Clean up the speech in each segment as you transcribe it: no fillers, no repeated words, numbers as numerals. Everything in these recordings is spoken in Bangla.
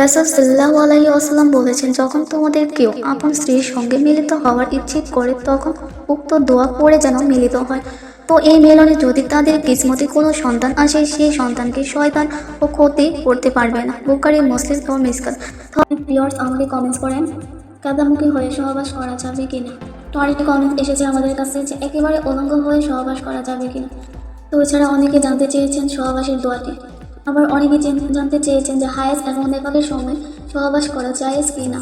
রাসূল সাল্লাল্লাহু আলাইহি ওয়াসাল্লাম বলেছেন, যখন তোমাদের কেউ আপন স্ত্রীর সঙ্গে মিলিত হওয়ার ইচ্ছে করে তখন উক্ত দোয়া পড়ে যেন মিলিত হয়। তো এই মিলনে যদি তাদের কিসমতে কোনো সন্তান আসে, সেই সন্তানকে শয়তান ও ক্ষতি করতে পারবে না। বুখারী, মুসলিম ও মিশকাত। তো ভিউয়ার্স আমাকে কমেন্টস করেন, কাদামুখী হয়ে সহবাস করা যাবে কিনা। তো আরেকটি কমেন্ট এসেছে আমাদের কাছে যে একেবারে উলঙ্গ হয়ে সহবাস করা যাবে কিনা। তো এছাড়া অনেকে জানতে চেয়েছেন সহবাসের দোয়াটি। আবার অনেকে জানতে চেয়েছেন যে হায়েজ এবং নেপালের সময় সহবাস করা জায়েজ কি না।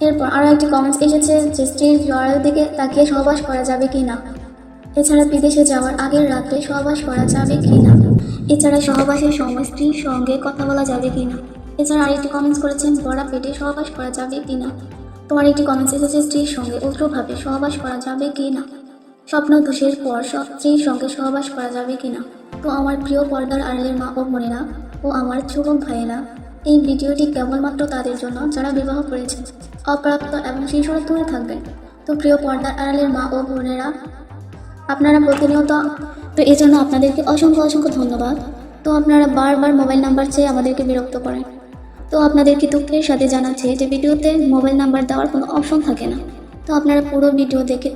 এরপর আরও একটি কমেন্টস এসেছে যে স্ত্রীর জরায়ুর দিকে তাকিয়ে সহবাস করা যাবে কি না। এছাড়া বিদেশে যাওয়ার আগের রাত্রে সহবাস করা যাবে কি না। এছাড়া সহবাসের সময় স্ত্রীর সঙ্গে কথা বলা যাবে কি না। এছাড়া আরেকটি কমেন্টস করেছেন ভরা পেটে সহবাস করা যাবে কি না। তো আরেকটি কমেন্টস এসেছে স্ত্রীর সঙ্গে উগ্রভাবে সহবাস করা যাবে কি না। স্বপ্ন দোষের পর স্ত্রীর সঙ্গে সহবাস করা যাবে কি না। তো আমার প্রিয় পর্দার আড়ালের মা ও বোনেরা ও আমার যুবক ভাইয়েরা, এই ভিডিওটি কেবলমাত্র তাদের জন্য যারা বিবাহ করেছেন, অপ্রাপ্ত এবং শিশুরা দূরে থাকবেন। তো প্রিয় পর্দার আড়ালের মা ও বোনেরা, আপনারা প্রতিনিয়ত, তো এই জন্য আপনাদেরকে অসংখ্য অসংখ্য ধন্যবাদ। তো আপনারা বারবার মোবাইল নাম্বার চেয়ে আমাদেরকে বিরক্ত করেন। তো আপনাদেরকে দুঃখের সাথে জানাচ্ছি যে ভিডিওতে মোবাইল নাম্বার দেওয়ার কোনো অপশন থাকে না। তো আপনারা পুরো ভিডিও দেখে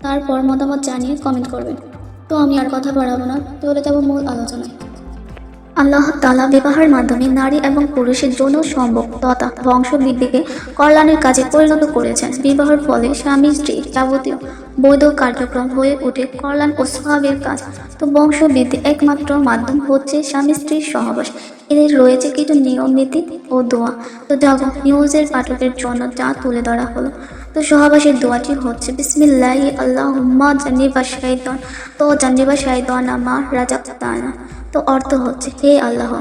তারপর মতামত জানিয়ে কমেন্ট করবেন। তো আমি আর কথা বাড়াবো না, চলে যাব মূল আলোচনায়। আল্লাহ তাআলা বিবাহের মাধ্যমে নারী এবং পুরুষের যৌন সম্ভোগ তথা বংশবৃদ্ধিকে কল্যাণের কাজে পরিণত করেছেন। বিবাহের ফলে স্বামী স্ত্রী যাবতীয় বৈধ কার্যক্রম হয়ে ওঠে কল্যাণ ও সওয়াবের কাজ। তো বংশবৃদ্ধির একমাত্র মাধ্যম হচ্ছে স্বামী স্ত্রীর সহবাস। এদের রয়েছে কিছু নিয়ম নীতি ও দোয়া। তো দেখো নিউজের পাঠকের জন্য যা তুলে ধরা হলো। তো সহবাসের দোয়াটি হচ্ছে বিসমিল্লাহি আল্লাহুম্মা জান্নিবা শাইতান, তো জান্নিবা শাইতানা মা রাযাকতানা। তো অর্থ হচ্ছে, হে আল্লাহ,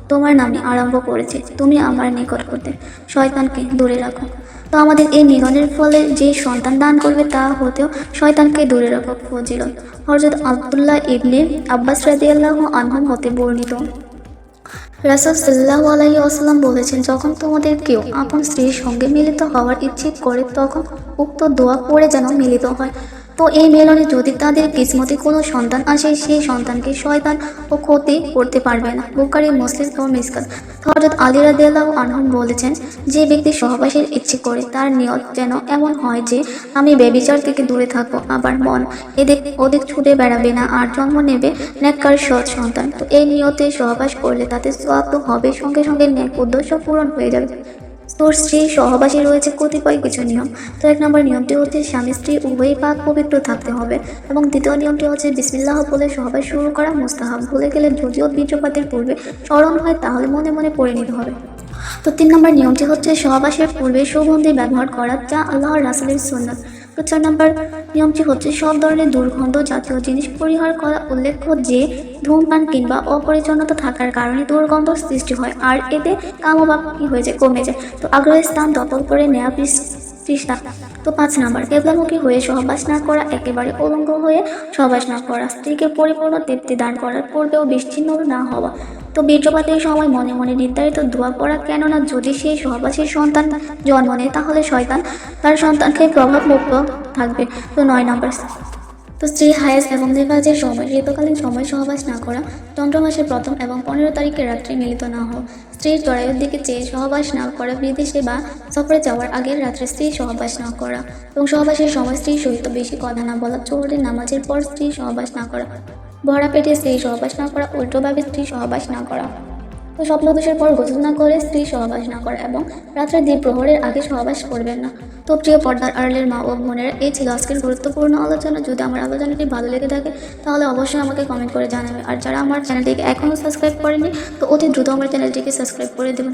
তোমার নামে আরম্ভ করেছে, তুমি আমার নিকট হতে শয়তানকে দূরে রাখো। তো আমাদের এই মিলনের ফলে যে সন্তান দান করবে তা হতেও শয়তানকে দূরে রাখো ফজিলত। হযরত আব্দুল্লাহ ইবনে আব্বাস রাদিয়াল্লাহু আনহু হতে বর্ণিত, রাসূল সাল্লাল্লাহু আলাইহি ওয়াসাল্লাম বলেছেন, যখন তোমাদের কেউ আপন স্ত্রীর সঙ্গে মিলিত হওয়ার ইচ্ছে করে তখন উক্ত দোয়া পড়ে যেন মিলিত হয়। তো এই মিলনে যদি তাদের কিসমতে কোনো সন্তান আসে, সেই সন্তানকে শয়তান ও ক্ষতি করতে পারবে না। বুখারী, মুসলিম ও মিশকাত। হযরত আলী রাদিয়াল্লাহু আনহু বলেছেন, যে ব্যক্তি সহবাসের ইচ্ছে করে তার নিয়ত যেন এমন হয় যে আমি ব্যভিচার থেকে দূরে থাকবো, আবার মন এদিক ওদিক ছুটে বেড়াবে না, আর জন্ম নেবে নেককার সৎ সন্তান। তো এই নিয়তে সহবাস করলে তাতে সওয়াব তো হবে, সঙ্গে সঙ্গে নেক উদ্দেশ্য পূরণ হয়ে যাবে। তোর স্ত্রী সহবাসী রয়েছে কতিপয় কিছু নিয়ম। তো 1 নম্বর নিয়মটি হচ্ছে স্বামী স্ত্রী উভয়ই পাক পবিত্র থাকতে হবে, এবং দ্বিতীয় নিয়মটি হচ্ছে বিসমিল্লাহ বলে সহবাস শুরু করা মুস্তাহাব। ভুলে গেলে যদিও বীর্যপাতের পূর্বে স্মরণ হয় তাহলে মনে মনে পড়ে নিতে হবে। তো 3 নম্বর নিয়মটি হচ্ছে সহবাসের পূর্বে সুগন্ধি ব্যবহার করা, যা আল্লাহর রাসূলের সুন্নাত। তো 4 নম্বর নিয়মটি হচ্ছে সব ধরনের দুর্গন্ধ জাতীয় জিনিস পরিহার করা। উল্লেখ্য যে ধূমপান কিংবা অপরিচ্ছন্নতা থাকার কারণে দুর্গন্ধ সৃষ্টি হয়, আর এতে কামভাব হয়ে যায়, কমে যায়। তো আগ্রহের স্থান দখল করে নেওয়া তৃষ্ণা। তো 5 নম্বর কেবলামুখী হয়ে সহবাস না করা, একেবারে উলঙ্গ হয়ে সহবাস না করা, স্ত্রীকে পরিপূর্ণ তৃপ্তি দান করার পূর্বেও বিচ্ছিন্ন না হওয়া। তো বীর্যপাতের সময় মনে মনে নির্ধারিত দোয়া পড়া, কেননা যদি সেই সহবাসীর সন্তান জন্ম নেয় তাহলে শয়তান তার সন্তানকে প্রভাবমুক্ত থাকবে। তো 9 নম্বর, তো স্ত্রী হায়েজ এবং নিফাজের সময় ঋতুকালীন সময় সহবাস না করা, চন্দ্র মাসের 1ম এবং 15 তারিখের রাত্রে মিলিত না হওয়া, স্ত্রীর জরায়ুর দিকে চেয়ে সহবাস না করা, বিদেশে বা সফরে যাওয়ার আগের রাত্রে স্ত্রী সহবাস না করা, এবং সহবাসের সময় স্ত্রীর সহিত বেশি কথা না বলা, জোহরের নামাজের পর স্ত্রী সহবাস না করা, ভরা পেটে স্ত্রী সহবাস না করা, উল্টোভাবে স্ত্রী সহবাস না করা, তো স্বপ্নদোষের পর গোসল না করে স্ত্রী সহবাস না করা, এবং রাত্রে দ্বিপ্রহরের আগে সহবাস করবেন না। তো প্রিয় পর্দার আড়ালের মা ও বোনেরা, এই ছিল আজকের গুরুত্বপূর্ণ আলোচনা। যদি আমার আলোচনাটি ভালো লেগে থাকে তাহলে অবশ্যই আমাকে কমেন্ট করে জানাবে। আর যারা আমার চ্যানেলটিকে এখনও সাবস্ক্রাইব করেনি তো অতি দ্রুত আমার চ্যানেলটিকে সাবস্ক্রাইব করে দেবেন।